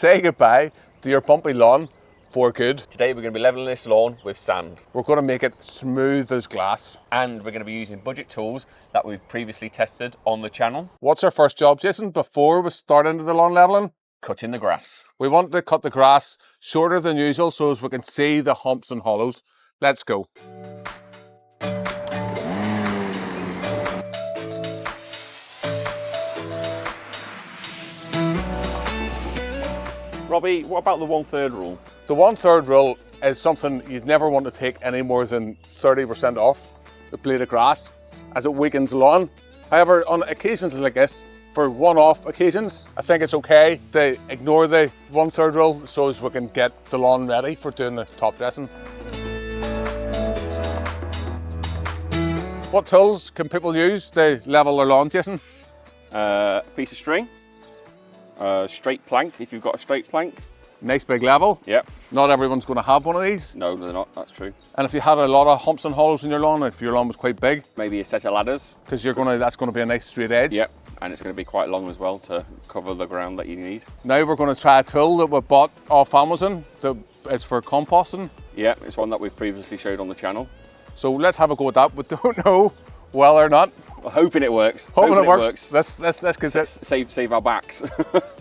say goodbye to your bumpy lawn for good. Today we're going to be leveling this lawn with sand. We're going to make it smooth as glass. And we're going to be using budget tools that we've previously tested on the channel. What's our first job, Jason, before we start into the lawn leveling? Cutting the grass. We want to cut the grass shorter than usual so as we can see the humps and hollows. Let's go. Robbie, what about the 1/3 rule? The 1/3 rule is something you'd never want to take any more than 30% off the blade of grass as it weakens the lawn. However, on occasions like this, for one-off occasions, I think it's okay to ignore the 1/3 rule so as we can get the lawn ready for doing the top dressing. What tools can people use to level their lawn, Jason? A piece of string, straight plank if you've got a straight plank. Nice big level. Yep. Not everyone's going to have one of these. No, they're not, that's true. And if you had a lot of humps and hollows in your lawn, if your lawn was quite big, Maybe a set of ladders. because that's going to be a nice straight edge. Yep. And it's going to be quite long as well to cover the ground that you need. Now we're going to try a tool that we bought off Amazon that is for composting. Yeah, it's one that we've previously showed on the channel. So let's have a go at that. We don't know whether or not. We're hoping it works. Hoping it works. Let's get it. Save our backs.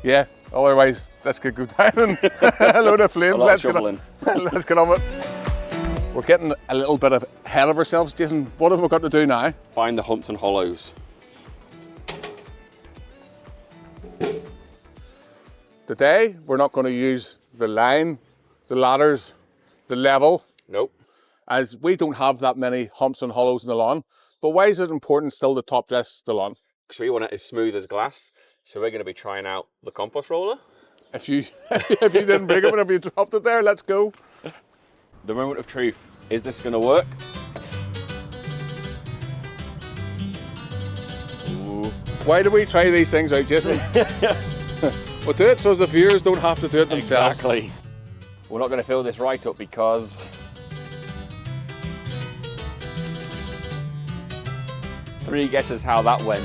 Yeah. Otherwise, this could go down in a load of flames. A lot of shoveling. Let's get on with it. We're getting a little bit ahead of ourselves, Jason. What have we got to do now? Find the humps and hollows. Today, we're not going to use the line, the ladders, the level, Nope. as we don't have that many humps and hollows in the lawn. But why is it important still to top dress the lawn? Because we want it as smooth as glass. So we're going to be trying out the compost roller. If you if you didn't break it whenever you dropped it there, let's go. The moment of truth. Is this going to work? Ooh. Why do we try these things out, Jason? We'll do it so the viewers don't have to do it themselves. Exactly. We're not going to fill this right up because 3 guesses how that went.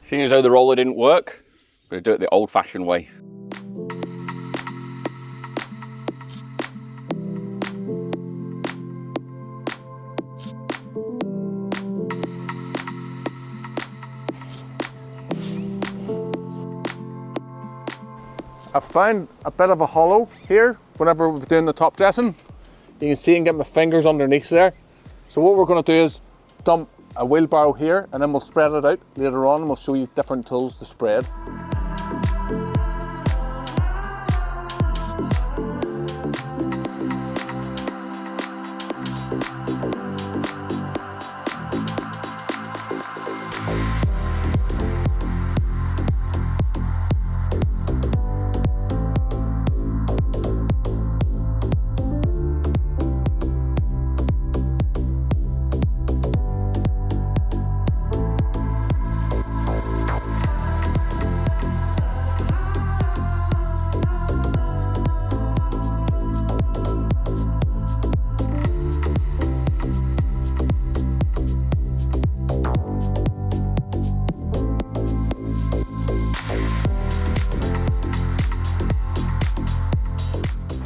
Seeing as though the roller didn't work, I'm going to do it the old-fashioned way. I found a bit of a hollow here whenever we're doing the top dressing. You can see and get my fingers underneath there. So what we're going to do is dump a wheelbarrow here and then we'll spread it out later on and we'll show you different tools to spread.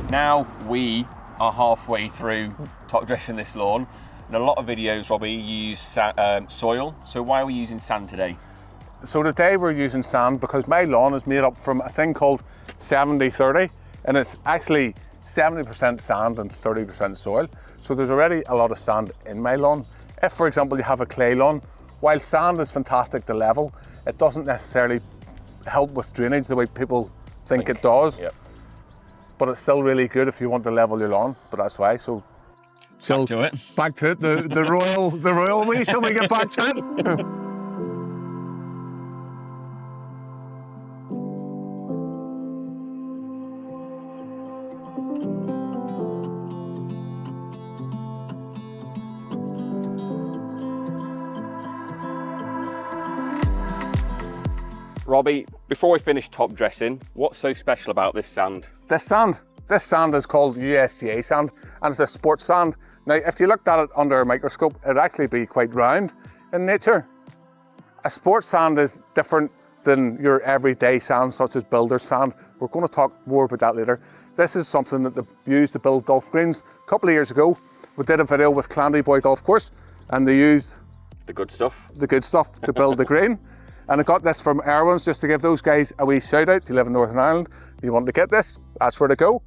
Now we are halfway through top dressing this lawn. In a lot of videos, Robbie, you use soil. So why are we using sand today? So today we're using sand because my lawn is made up from a thing called 70-30 and it's actually 70% sand and 30% soil. So there's already a lot of sand in my lawn. If, for example, you have a clay lawn, while sand is fantastic to level, it doesn't necessarily help with drainage the way people think it does. Yep. But it's still really good if you want to level your lawn, but that's why. So Back to it. back to it, the royal way, shall we get back to it? Robbie, before we finish top dressing, what's so special about this sand? This sand, This sand is called USGA sand, and it's a sports sand. Now, if you looked at it under a microscope, it'd actually be quite round in nature. A sports sand is different than your everyday sand, such as builder's sand. We're going to talk more about that later. This is something that they used to build golf greens. A couple of years ago, we did a video with Clandy Golf Course, and they used The good stuff. the good stuff to build the green. And I got this from Irwin's just to give those guys a wee shout out. You live in Northern Ireland, you want to get this, that's where to go.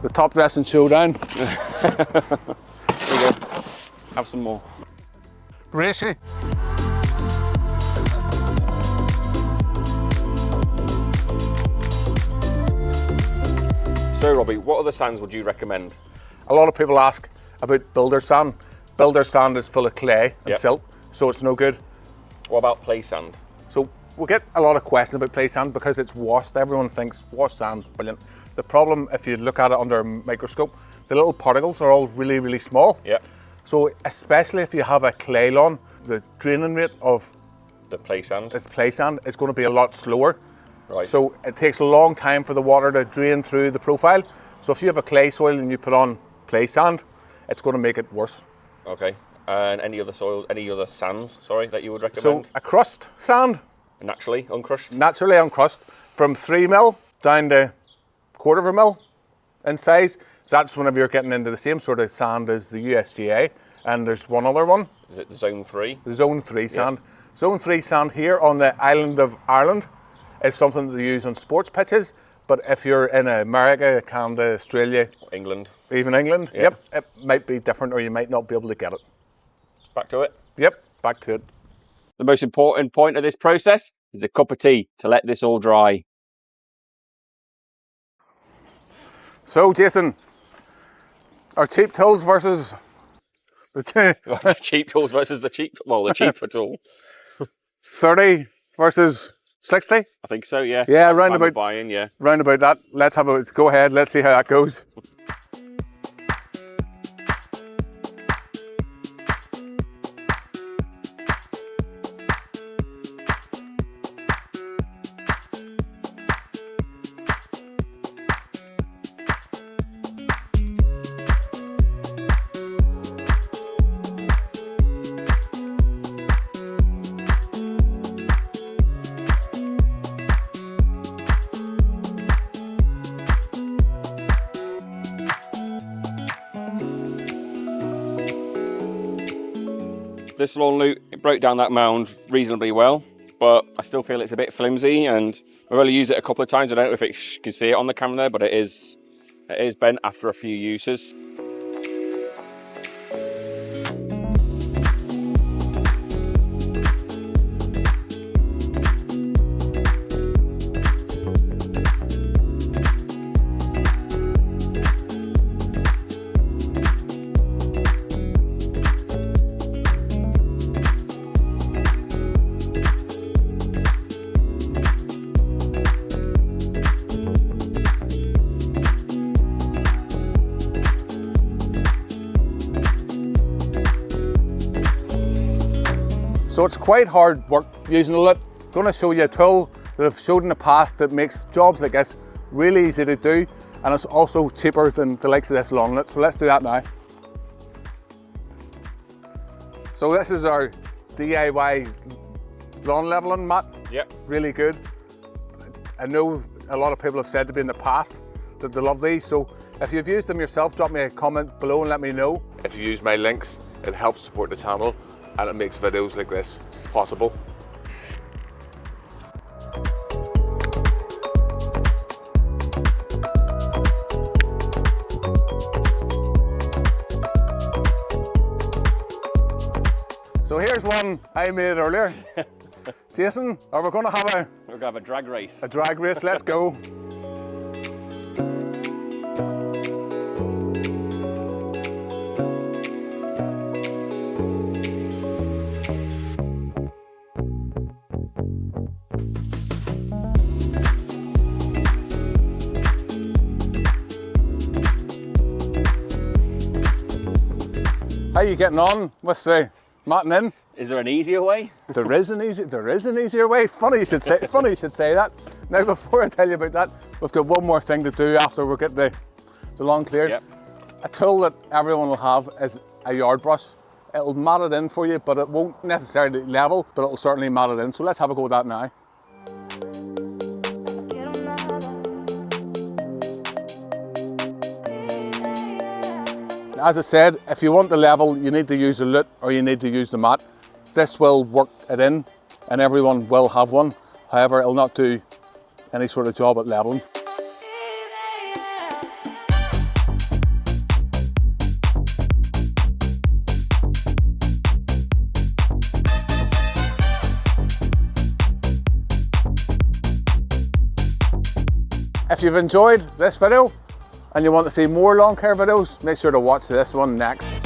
The top dressing showdown. There you go. Have some more. Racy. So Robbie, what other sands would you recommend? A lot of people ask about builder's sand. Builder's sand is full of clay and Yep. silt, so it's no good. What about play sand? So we'll get a lot of questions about play sand because it's washed. Everyone thinks washed sand, brilliant. The problem, if you look at it under a microscope, the little particles are all really, really small. Yep. So especially if you have a clay lawn, the draining rate of The play sand. this play sand is going to be a lot slower. Right. So it takes a long time for the water to drain through the profile. So if you have a clay soil and you put on play sand, it's going to make it worse. Okay. And any other sands, sorry, that you would So recommend? a crust sand, Naturally, uncrushed? naturally on crust, from 3 mil down to 1/4 mil in size. That's whenever you're getting into the same sort of sand as the USGA. And there's one other one, Is it the zone 3? the Zone 3 sand. Zone 3 sand here on the island of Ireland is something that they use on sports pitches. But if you're in America, Canada, Australia, England. even England, Yeah. yep, it might be different or you might not be able to get it. Back to it. Yep, back to it. The most important point of this process is a cup of tea to let this all dry. So, Jason, our cheap tools versus the Cheap tools versus the cheaper tool. 30 versus 60. I think so, yeah. Yeah, Time round of about, buying, yeah. round about that. Let's have a go ahead. Let's see how that goes. This lawn loop, it broke down that mound reasonably well, but I still feel it's a bit flimsy, and we've only used it a couple of times. I don't know if you can see it on the camera there, but it is bent after a few uses. So it's quite hard work using it. I'm going to show you a tool that I've showed in the past that makes jobs like this really easy to do, and it's also cheaper than the likes of this lawnlet. So let's do that now. So this is our DIY lawn leveling mat. Yep. Really good. I know a lot of people have said to me in the past that they love these. So if you've used them yourself, drop me a comment below and let me know. If you use my links, it helps support the channel and it makes videos like this possible. So here's one I made earlier. Jason, are we going to have We're going to have a drag race. a drag race? Let's go. How are you getting on with the matting in? Is there an easier way? There is an easier way. Funny you should say that. Now, before I tell you about that, we've got one more thing to do after we get the lawn cleared. Yep. A tool that everyone will have is a yard brush. It'll mat it in for you, but it won't necessarily level, but it'll certainly mat it in. So let's have a go with that now. As I said, if you want the level, you need to use the lute or you need to use the mat. This will work it in, and everyone will have one. However, it'll not do any sort of job at leveling. If you've enjoyed this video and you want to see more lawn care videos, make sure to watch this one next.